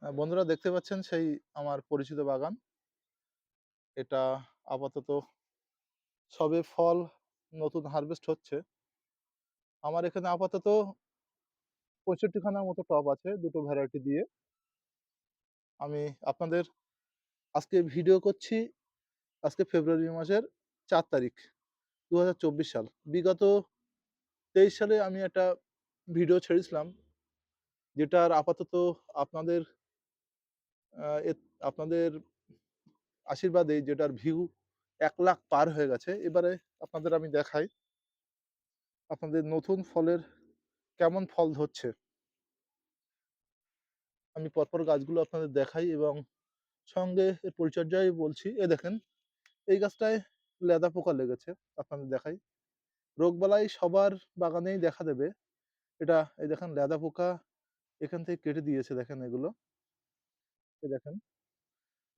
বন্ধুরা দেখতে পাচ্ছেন সেই আমার পরিচিত বাগান। এটা আপাতত সবে ফল নতুন হারভেস্ট হচ্ছে। আমার এখানে আপাতত ৬৫ খানার মতো টব আছে ২ টো ভ্যারাইটি দিয়ে। আমি আপনাদের আজকে ভিডিও করছি আজকে ফেব্রুয়ারি মাসের ৪ তারিখ ২০২৪ সাল। বিগত ২৩ সালে আমি একটা ভিডিও ছেড়েছিলাম যেটার আপাতত আপনাদের আপনাদের আশীর্বাদে যেটার ভিউ ১,০০,০০০ পার হয়ে গেছে। এবারে আপনাদের আমি দেখাই আপনাদের নতুন ফলের কেমন ফল ধরছে। আমি পরপর গাছগুলো আপনাদের দেখাই এবং সঙ্গে এর পরিচর্যায় বলছি। দেখেন এই গাছটায় লেদা পোকা লেগেছে। আপনাদের দেখাই। রোগবালাই সবার বাগানেই দেখা দেবে। এটা এই দেখেন লেদা পোকা এখান থেকে কেটে দিয়েছে দেখেন এগুলো। এই দেখেন।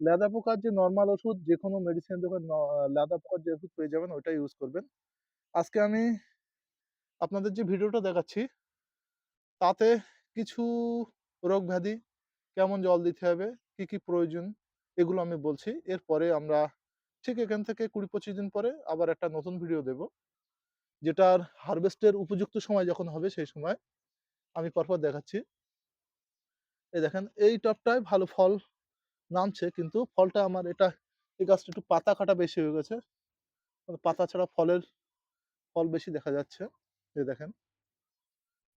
লেদা পোকার যে নরমাল ওষুধ যেকোনো মেডিসিনের দোকান লেদা পোকার যে ওষুধ পেয়ে যাবেন ওইটাই ইউজ করবেন। আজকে আমি আপনাদের যে ভিডিওটা দেখাচ্ছি তাতে কিছু রোগব্যাধি, কেমন জল দিতে হবে, কি, কি প্রয়োজন এগুলো আমি বলছি। এরপরে আমরা ঠিক এখান থেকে ২০-২৫ দিন পরে আবার একটা নতুন ভিডিও দেব। যেটার হারভেস্টের উপযুক্ত সময় যখন হবে সেই সময় আমি পরপর দেখাচ্ছি। এই দেখেন এই টবটায় ভালো ফল নামছে কিন্তু ফলটা আমার এই গাছটা একটু পাতা কাটা বেশি হয়ে গেছে। পাতা ছাড়া ফল বেশি দেখা যাচ্ছে। এই দেখেন।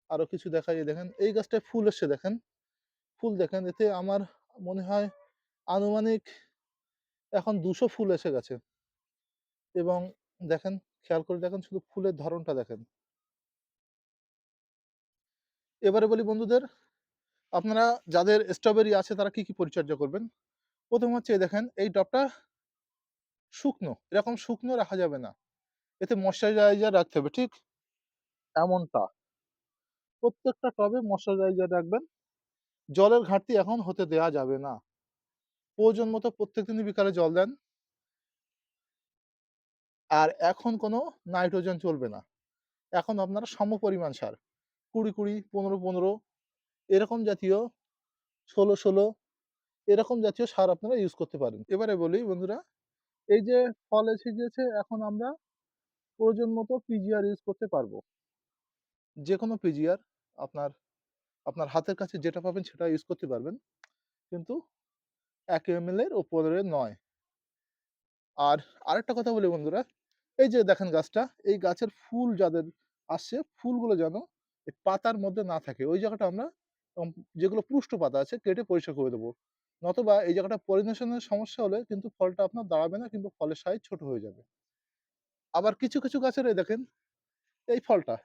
আরো কিছু দেখাই এই দেখেন এই গাছটায় ফুল এসছে দেখেন। ফুল দেখেন এতে আমার মনে হয় আনুমানিক এখন ২০০ ফুল এসে গেছে এবং দেখেন খেয়াল করে দেখেন শুধু ফুলের ধরনটা দেখেন। এবারে বলি বন্ধুদের, আপনারা যাদের স্ট্রবেরি আছে তারা কি, কি পরিচর্যা করবেন? ১ম হচ্ছে এই দেখেন এই টবটা শুকনো, এরকম শুকনো রাখা যাবে না। এতে ময়েশ্চারাইজার রাখতে হবে, ঠিক? এমনটা। প্রত্যেকটা টবে ময়েশ্চারাইজার রাখবেন। জলের ঘাটতি এখন হতে দেয়া যাবে না। প্রয়োজন মতো প্রত্যেকদিনই বিকালে জল দেন। আর এখন কোনো নাইট্রোজেন চলবে না। এখন আপনারা সমপরিমাণ সার ২০-২০, ১৫-১৫ এরকম জাতীয় ১৬-১৬ এরকম জাতীয় সার আপনারা ইউজ করতে পারেন। এবারে বলি বন্ধুরা, এই যে ফল এসে গিয়েছে এখন আমরা প্রয়োজন মতো পিজিআর ইউজ করতে পারবো। যেকোনো পিজিআর আপনার আপনার হাতের কাছে যেটা পাবেন সেটা ইউজ করতে পারবেন। কিন্তু ১ এমএল এর উপরে নয়। আর আরেকটা কথা বলি বন্ধুরা, এই যে দেখেন গাছটা, এই গাছের ফুল যাদের আসছে ফুলগুলো যেন এই পাতার মধ্যে না থাকে। ওই জায়গাটা আমরা অম যেগুলো পুষ্ট পাতা আছে কেটে পরিষ্কার করে দেবো। নতুবা এই জায়গাটা পলিনেশনের সমস্যা হলে কিন্তু ফলটা আপনার দাঁড়াবে না কিংবা ফলের সাইজ ছোট হয়ে যাবে। আবার কিছু, কিছু গাছের এই দেখেন এই ফলটা,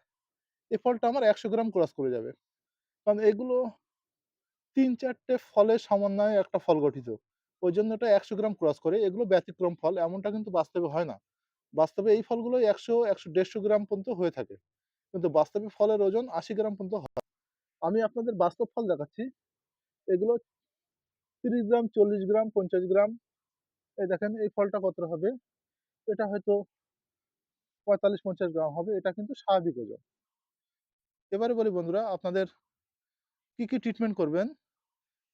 এই ফলটা আমার ১০০ গ্রাম ক্রস করে যাবে। কারণ এগুলো ৩-৪ টে ফলের সমন্বয়ে একটা ফল গঠিত। ওইজন্য এটা ১০০ গ্রাম ক্রস করে। এগুলো ব্যতিক্রম ফল এমনটা কিন্তু বাস্তবে হয় না। বাস্তবে এই ফলগুলোই ১০০, ১৫০ গ্রাম পর্যন্ত হয়ে থাকে। কিন্তু বাস্তবে ফলের ওজন ৮০ গ্রাম পর্যন্ত হয়। আমি আপনাদের বাস্তব ফল দেখাচ্ছি। এগুলো ৩০ গ্রাম, ৪০ গ্রাম, ৫০ গ্রাম। এই দেখেন এই ফলটা কতটা হবে? এটা হয়তো ৪৫-৫০ গ্রাম হবে। এটা কিন্তু স্বাভাবিক ওজন। এবারে বলি বন্ধুরা আপনাদের কি, কি ট্রিটমেন্ট করবেন?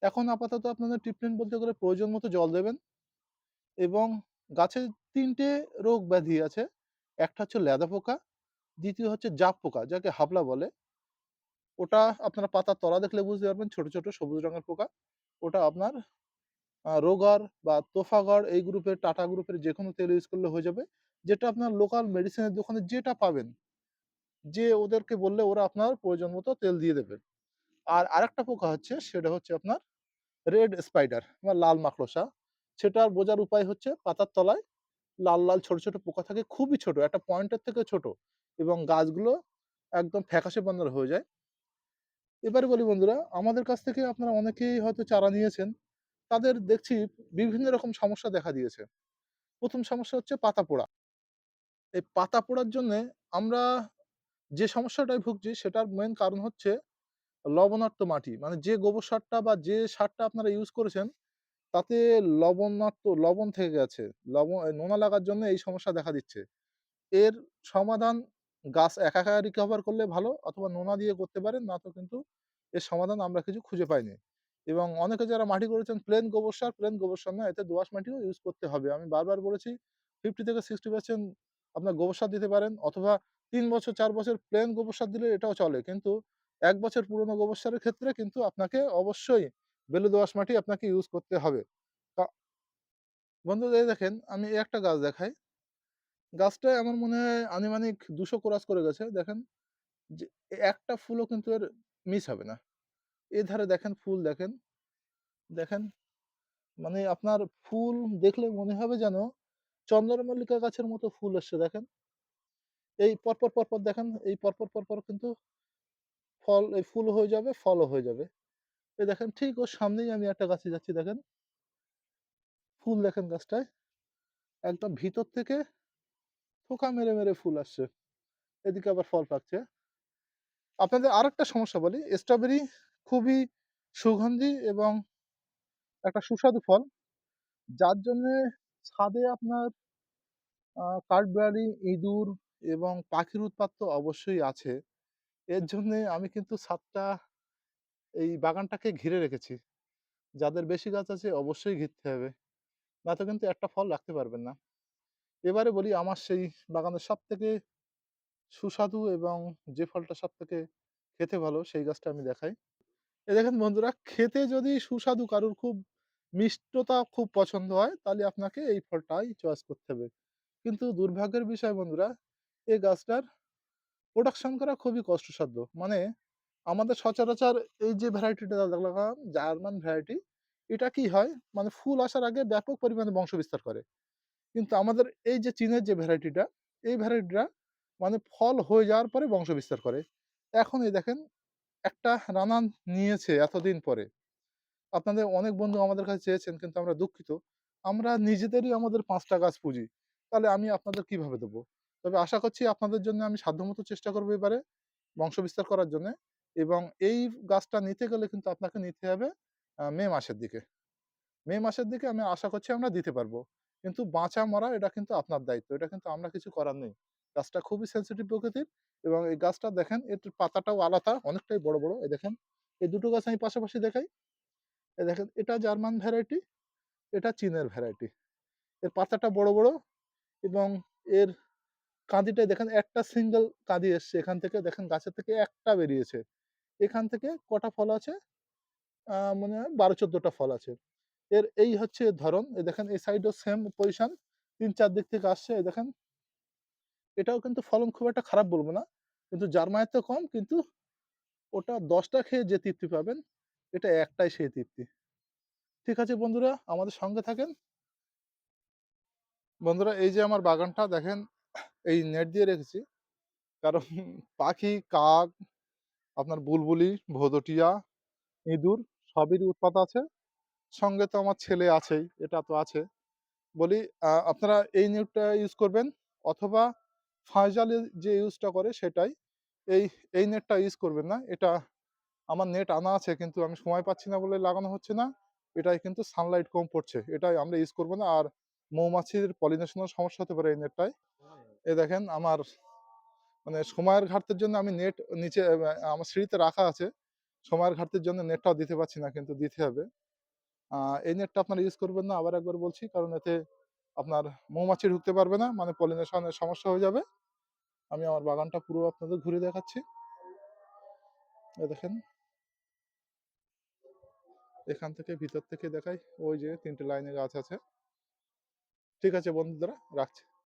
এখন আপাতত আপনাদের ট্রিটমেন্ট বলতে গেলে প্রয়োজন মতো জল দেবেন এবং গাছে ৩ টে রোগ ব্যাধি আছে। একটা হচ্ছে লেদা পোকা, দ্বিতীয় হচ্ছে জাপ পোকা যাকে হাবলা বলে। ওটা আপনারা পাতার তলা দেখলে বুঝতে পারবেন ছোট, ছোট সবুজ রঙের পোকা। ওটা আপনার রোগার বা তোফাগড় এই গ্রুপের টাটা গ্রুপের যেকোনো তেল ইউজ করলে হয়ে যাবে। যেটা আপনার লোকাল মেডিসিনের দোকানে যেটা পাবেন, যে ওদেরকে বললে ওরা আপনার প্রয়োজন মতো তেল দিয়ে দেবে। আর আরেকটা পোকা হচ্ছে সেটা হচ্ছে আপনার রেড স্পাইডার বা লাল মাকড়সা। সেটার বোঝার উপায় হচ্ছে পাতার তলায় লাল, লাল ছোট, ছোট পোকা থাকে খুবই ছোট, একটা পয়েন্টের থেকেও ছোট এবং গাছগুলো একদম ফ্যাকাশে বর্ণের হয়ে যায়। এবারে বলি বন্ধুরা, আমাদের কাছ থেকে আপনারা অনেকেই হয়তো চারা নিয়েছেন। তাদের দেখছি বিভিন্ন রকম সমস্যা দেখা দিয়েছে। ১ম সমস্যা হচ্ছে পাতা পোড়া। এই পাতা পোড়ার জন্যে আমরা যে সমস্যাটায় ভুগছি সেটার মেইন কারণ হচ্ছে লবণাক্ত মাটি। মানে যে গোবর সারটা বা যে সারটা আপনারা ইউজ করেছেন তাতে লবণ থেকে গেছে। নোনা লাগার জন্য এই সমস্যা দেখা দিচ্ছে। এর সমাধান গাছ একা, একা রিকভার করলে ভালো অথবা নোনা দিয়ে করতে পারেন, নয়তো কিন্তু এর সমাধান আমরা কিছু খুঁজে পাইনি। এবং অনেকে যারা মাটি করেছেন প্লেন গোবর সার না, এতে দোআঁশ মাটিও ইউজ করতে হবে। আমি বারবার বলেছি 50 থেকে 60% আপনার গোবর সার দিতে পারেন, অথবা ৩ বছর ৪ বছর প্লেন গোবর সার দিলে এটাও চলে। কিন্তু ১ বছর পুরনো গোবর সারের ক্ষেত্রে কিন্তু আপনাকে অবশ্যই বেলে দোআঁশ মাটি আপনাকে ইউজ করতে হবে। তা বন্ধুরা, এই দেখেন আমি এই একটা গাছ দেখাই। গাছটা আমার মনে হয় আনুমানিক ২০০ ক্রস করে গেছে। দেখেন যে একটা ফুলও কিন্তু এর মিস হবে না। এধারে দেখেন ফুল দেখেন, দেখেন মানে আপনার ফুল দেখলে মনে হবে যেন চন্দ্রমল্লিকা গাছের মতো ফুল এসছে দেখেন। এই পরপর দেখেন, এই পরপর কিন্তু এই ফুল হয়ে যাবে, ফলও হয়ে যাবে। এই দেখেন ঠিক ওর সামনেই আমি একটা গাছে যাচ্ছি দেখেন, ফুল দেখেন গাছটায় একদম ভিতর থেকে থোকা মেরে ফুল আসছে। এদিকে আবার ফল পাকছে। আপনাদের আরেকটা সমস্যা বলি, স্ট্রবেরি খুবই সুগন্ধি এবং একটা সুস্বাদু ফল। যার জন্যে ছাদে আপনার কাঠবিড়ালি, ইঁদুর এবং পাখির উৎপাত তো অবশ্যই আছে। এর জন্যে আমি কিন্তু ছাদটা এই বাগানটাকে ঘিরে রেখেছি। যাদের বেশি গাছ আছে অবশ্যই ঘিরতে হবে। নয়তো কিন্তু একটা ফল রাখতে পারবেন না। এবারে বলি আমার সেই বাগানের সবথেকে সুস্বাদু এবং যে ফলটা সবথেকে খেতে ভালো সেই গাছটা আমি দেখাই। এই দেখেন বন্ধুরা, খেতে যদি সুস্বাদু কারোর খুব মিষ্টতা খুব পছন্দ হয় তাহলে আপনাকে এই ফলটাই চয়েস করতে হবে। কিন্তু দুর্ভাগ্যের বিষয় বন্ধুরা, এই গাছটার প্রোডাকশন করা খুবই কষ্টসাধ্য। মানে আমাদের সচরাচর এই যে ভ্যারাইটিটা লাগালাম জার্মান ভ্যারাইটি, এটা কি হয় মানে ফুল আসার আগে ব্যাপক পরিমাণে বংশ বিস্তার করে। কিন্তু আমাদের এই যে চীনের যে ভ্যারাইটিটা, এই ভ্যারাইটিটা মানে ফল হয়ে যাওয়ার পরে বংশ বিস্তার করে। এখন এই দেখেন একটা রানার নিয়েছে এতদিন পরে। আপনাদের অনেক বন্ধু আমাদের কাছে চেয়েছেন কিন্তু আমরা দুঃখিত। আমরা নিজেদেরই আমাদের ৫ টা গাছ পুঁজি। তাহলে আমি আপনাদের কিভাবে দেব? তবে আশা করছি আপনাদের জন্য আমি সাধ্যমত চেষ্টা করব এবারে বংশ বিস্তার করার জন্যে, এবং এই গাছটা নিতে গেলে কিন্তু আপনাকে নিতে হবে মে মাসের দিকে। মে মাসের দিকে আমি আশা করছি আমরা দিতে পারবো। কিন্তু বাঁচা মরা এটা কিন্তু আপনার দায়িত্ব। এটা কিন্তু আমরা কিছু করার নেই। গাছটা খুবই সেনসিটিভ প্রকৃতির, এবং এই গাছটা দেখেন এর পাতাটাও আলাদা, অনেকটাই বড়। এই দেখেন এই দুটো গাছ আমি পাশাপাশি দেখাই। এই দেখেন এটা জার্মান ভ্যারাইটি, এটা চীনের ভ্যারাইটি। এর পাতাটা বড় এবং এর কাঁদিটাই দেখেন একটা সিঙ্গেল কাঁদি এসছে এখান থেকে, দেখেন গাছের থেকে একটা বেরিয়েছে। এখান থেকে কটা ফল আছে? মনে হয় ১২-১৪ টা ফল আছে। এর এই হচ্ছে এর ধরন। এই দেখেন এই সাইডেও সেম পজিশন। ৩-৪ দিক থেকে আসছে। এই দেখেন এটাও কিন্তু ফলন খুব একটা খারাপ বলব না। কিন্তু জার্মানির থেকে কম, কিন্তু ওটা ১০ টা খেয়ে যে তৃপ্তি পাবেন, এটা একটাই সেই তৃপ্তি। ঠিক আছে বন্ধুরা, আমাদের সঙ্গে থাকেন। বন্ধুরা, এই যে আমার বাগানটা দেখেন, এই নেট দিয়ে রেখেছি। কারণ পাখি, কাক, আপনার বুলবুলি, ভদোটিয়া, ইঁদুর সবেরই উৎপাত আছে। সঙ্গে তো আমার ছেলে আছেই, এটা তো আছে। বলি আপনারা এই নেটটা ইউজ করবেন, অথবা ফাইজালে যে ইউজটা করে সেটাই। এই এই নেটটা ইউজ করবেন না। এটা আমার নেট আনা আছে কিন্তু আমি সময় পাচ্ছি না বলে লাগানো হচ্ছে না। এটায় কিন্তু সানলাইট কম পড়ছে। এটাই আমরা ইউজ করব না। আর মৌমাছির পলিনেশন এর সমস্যা হতে পারে এই নেটটায়। এই দেখেন আমার মানে সময়ের ঘাটতির জন্য আমি নেট নিচে আমার সিঁড়িতে রাখা আছে। সময়ের ঘাটতির জন্য নেটটাও দিতে পারছি না, কিন্তু দিতে হবে। আ এই নেটটা আপনারা ইউজ করবেন না, আবার একবার বলছি। কারণ এতে আপনার মৌমাছি ঢুকতে পারবে না, মানে পলিনেশন এর সমস্যা হয়ে যাবে। আমি আমার বাগানটা পুরো আপনাদের ঘুরে দেখাচ্ছি। এই দেখেন, এখান থেকে ভিতর থেকে দেখাই। ওই যে ৩ টে লাইনে গাছ আছে। ঠিক আছে বন্ধুরা, রাখছি।